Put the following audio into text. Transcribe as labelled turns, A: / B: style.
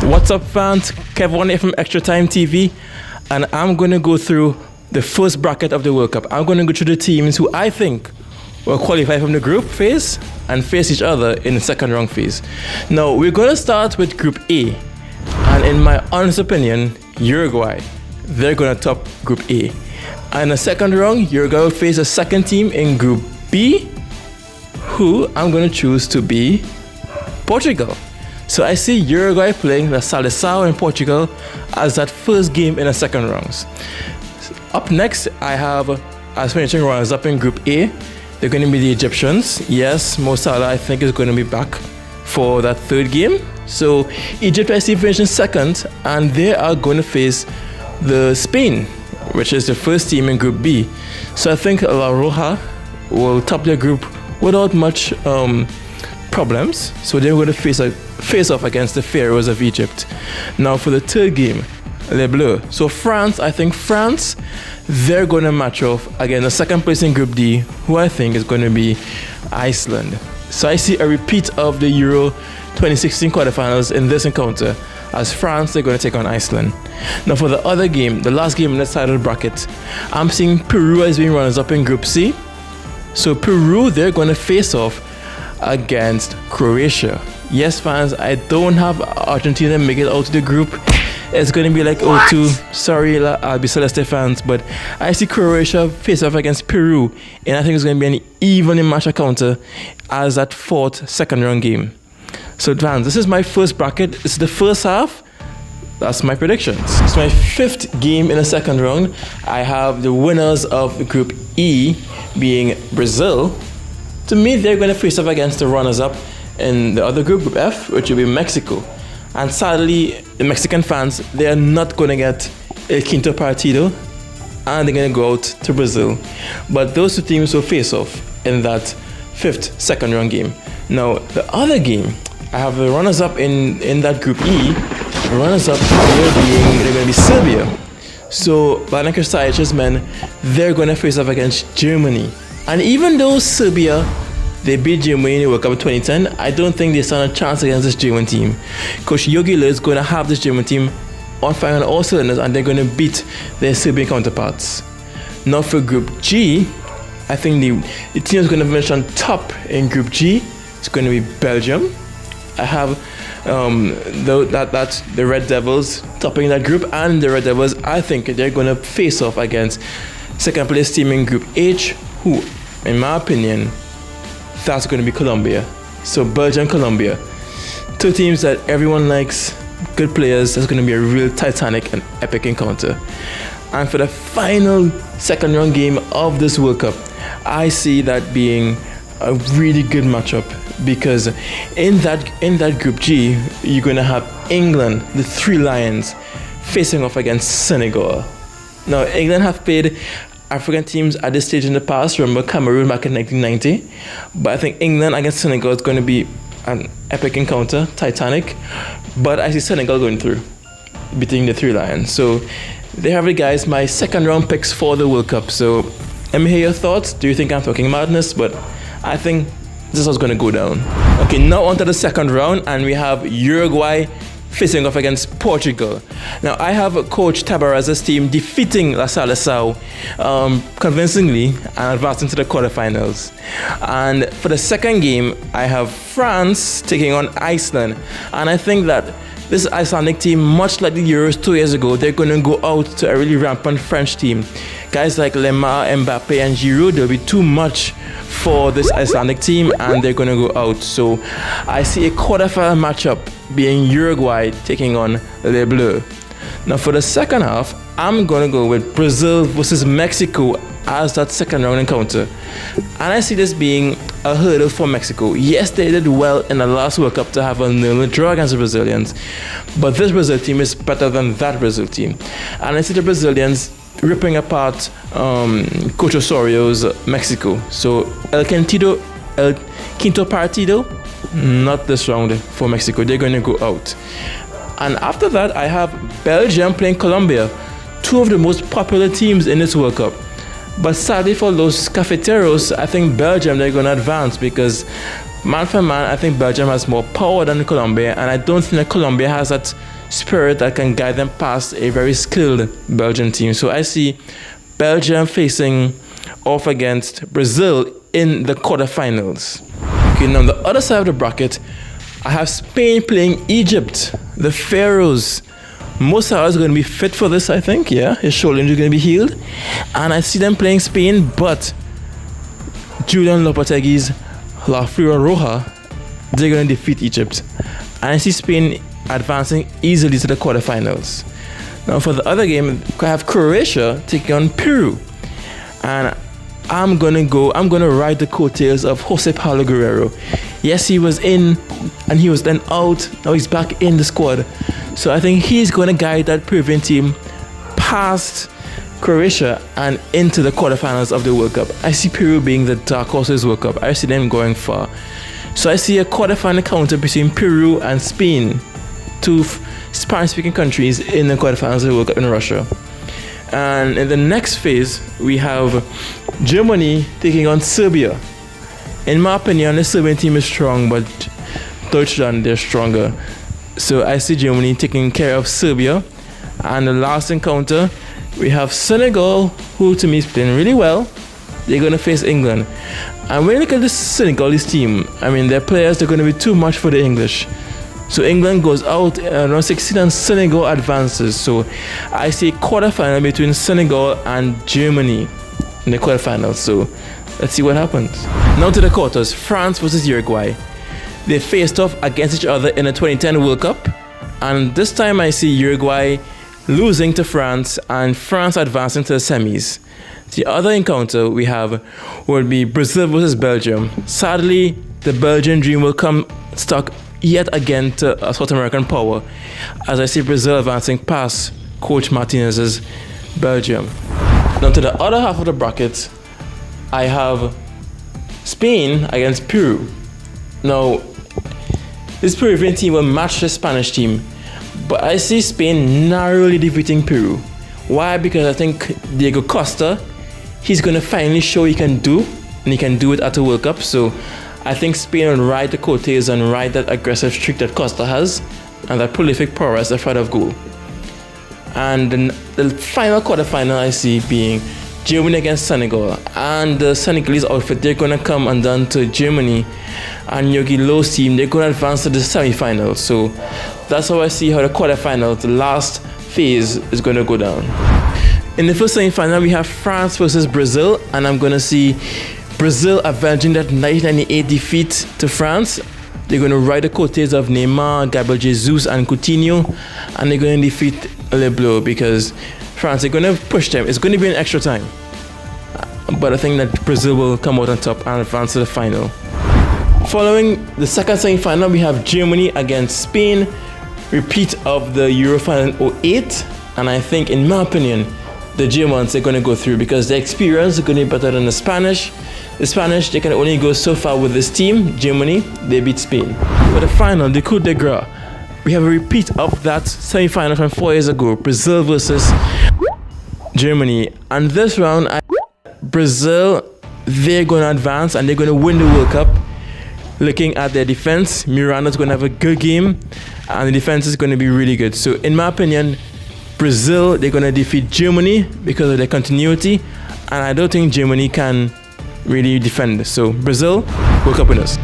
A: What's up, fans? Kevon here from Extra Time TV, and I'm going to go through the first bracket of the World Cup. I'm going to go through the teams who I think will qualify from the group phase and face each other in the second round phase. Now, we're going to start with Group A, and in my honest opinion, Uruguay, they're going to top Group A. And in the second round, Uruguay will face a second team in Group B, who I'm going to choose to be Portugal. So I see Uruguay playing the Seleção in Portugal as that first game in the second rounds. Up next, I have, as finishing runners up in Group A, they're going to be the Egyptians. Yes, Mo Salah, I think, is going to be back for that third game. So Egypt, I see, finishing second, and they are going to face the Spain, which is the first team in Group B. So I think La Roja will top their group without much problems. So they're going to face off against the Pharaohs of Egypt. Now for the third game, Les Bleus. So France, I think France, they're going to match off against the second place in Group D, who I think is going to be Iceland. So I see a repeat of the Euro 2016 quarterfinals in this encounter, as France, they're going to take on Iceland. Now for the other game, the last game in this title bracket, I'm seeing Peru as being runners up in Group C. So Peru, they're going to face off against Croatia. Yes, fans, I don't have Argentina make it out to the group. It's going to be like 0-2. Sorry, Albi Celeste fans, but I see Croatia face off against Peru, and I think it's going to be an evenly matched encounter as that fourth second round game. So, fans, this is my first bracket. This is the first half. That's my predictions. It's my fifth game in the second round. I have the winners of Group E being Brazil. To me, they're going to face off against the runners-up in the other group, Group F, which will be Mexico. And sadly, the Mexican fans, they are not going to get El Quinto Partido, and they're going to go out to Brazil. But those two teams will face off in that fifth second round game. Now, the other game, I have the runners-up in that Group E. The runners-up, they're going to be Serbia. So, Vladimir Krstajić's men, they're going to face off against Germany. And even though Serbia, they beat Germany in the World Cup in 2010, I don't think they stand a chance against this German team. Coach Jogi Löw is going to have this German team on fire on all cylinders, and they're going to beat their Serbian counterparts. Now for Group G, I think the team is going to finish on top in Group G. It's going to be Belgium. I have the Red Devils topping that group, and the Red Devils, I think they're going to face off against second place team in Group H, who, in my opinion, that's going to be Colombia. So Belgium, Colombia, two teams that everyone likes, good players. That's going to be a real titanic and epic encounter. And for the final second round game of this World Cup, I see that being a really good matchup, because in that Group G, you're going to have England, the Three Lions, facing off against Senegal. Now, England have played African teams at this stage in the past. Remember Cameroon back in 1990. But I think England against Senegal is going to be an epic encounter, titanic. But I see Senegal going through, beating the Three Lions. So they have the guys, my second round picks for the World Cup. So let me hear your thoughts. Do you think I'm talking madness? But I think this is what's going to go down. Okay, now on to the second round, and we have Uruguay facing off against Portugal. Now, I have Coach Tabaraz's team defeating La Seleção convincingly and advancing to the quarterfinals. And for the second game, I have France taking on Iceland. And I think that this Icelandic team, much like the Euros 2 years ago, they're going to go out to a really rampant French team. Guys like Lemar, Mbappe, and Giroud, they'll be too much for this Icelandic team, and they're going to go out. So I see a quarterfinal matchup being Uruguay taking on Les Bleus. Now for the second half, I'm going to go with Brazil versus Mexico as that second round encounter. And I see this being a hurdle for Mexico. Yes, they did well in the last World Cup to have a 0-0 draw against the Brazilians, but this Brazil team is better than that Brazil team. And I see the Brazilians ripping apart Coach Osorio's Mexico. So El Quinto Partido, not this round for Mexico. They're going to go out. And after that, I have Belgium playing Colombia, two of the most popular teams in this World Cup. But sadly for Los Cafeteros, I think Belgium, they're going to advance because man for man, I think Belgium has more power than Colombia, and I don't think that Colombia has that spirit that can guide them past a very skilled Belgian team. So I see Belgium facing off against Brazil in the quarterfinals. Okay, now on the other side of the bracket, I have Spain playing Egypt, the Pharaohs. Mo Salah is going to be fit for this, I think. Yeah, his shoulder injury is going to be healed. And I see them playing Spain, but Julian Lopetegui's La Flora Roja, they're going to defeat Egypt. And I see Spain advancing easily to the quarterfinals. Now for the other game, I have Croatia taking on Peru. And I'm going to ride the coattails of Jose Paulo Guerrero. Yes, he was in and he was then out. Now he's back in the squad. So I think he's going to guide that Peruvian team past Croatia and into the quarterfinals of the World Cup. I see Peru being the dark horse of this World Cup. I see them going far. So I see a quarterfinal counter between Peru and Spain, two Spanish-speaking countries in the quarterfinals of the World Cup in Russia. And in the next phase, we have Germany taking on Serbia. In my opinion, the Serbian team is strong, but Deutschland, they're stronger. So I see Germany taking care of Serbia. And the last encounter, we have Senegal, who to me is playing really well. They're going to face England. And when you look at this Senegalese team, I mean, their players are going to be too much for the English. So England goes out around 16 and Senegal advances. So I see a quarterfinal between Senegal and Germany in the quarterfinals. So let's see what happens. Now to the quarters, France versus Uruguay. They faced off against each other in the 2010 World Cup. And this time I see Uruguay losing to France and France advancing to the semis. The other encounter we have will be Brazil versus Belgium. Sadly, the Belgian dream will come stuck yet again to a South American power, as I see Brazil advancing past Coach Martinez's Belgium. Now to the other half of the bracket, I have Spain against Peru. Now, this Peruvian team will match the Spanish team, but I see Spain narrowly defeating Peru. Why? Because I think Diego Costa, he's going to finally show he can do, and he can do it at the World Cup. So I think Spain will ride the coattails and ride that aggressive streak that Costa has and that prolific prowess at front of goal. And the final quarterfinal I see being Germany against Senegal. And the Senegalese outfit, they're going to come undone to Germany. And Yogi Low's team, they're going to advance to the semi-final. So that's how I see how the quarterfinal, the last phase, is going to go down. In the first semi-final, we have France versus Brazil. And I'm going to see Brazil avenging that 1998 defeat to France. They're going to ride the coattails of Neymar, Gabriel Jesus, and Coutinho, and they're going to defeat Leblanc because France, they're going to push them. It's going to be an extra time. But I think that Brazil will come out on top and advance to the final. Following the second semi-final, we have Germany against Spain, repeat of the Euro final in 2008. And I think, in my opinion, the Germans are going to go through because their experience is going to be better than the Spanish. The Spanish, they can only go so far with this team. Germany, they beat Spain. For the final, the coup de grace, we have a repeat of that semi-final from 4 years ago, Brazil versus Germany. And this round, Brazil, they're going to advance and they're going to win the World Cup. Looking at their defense, Miranda's going to have a good game and the defense is going to be really good. So in my opinion, Brazil, they're going to defeat Germany because of their continuity, and I don't think Germany can really defend. So Brazil, World Cup winners.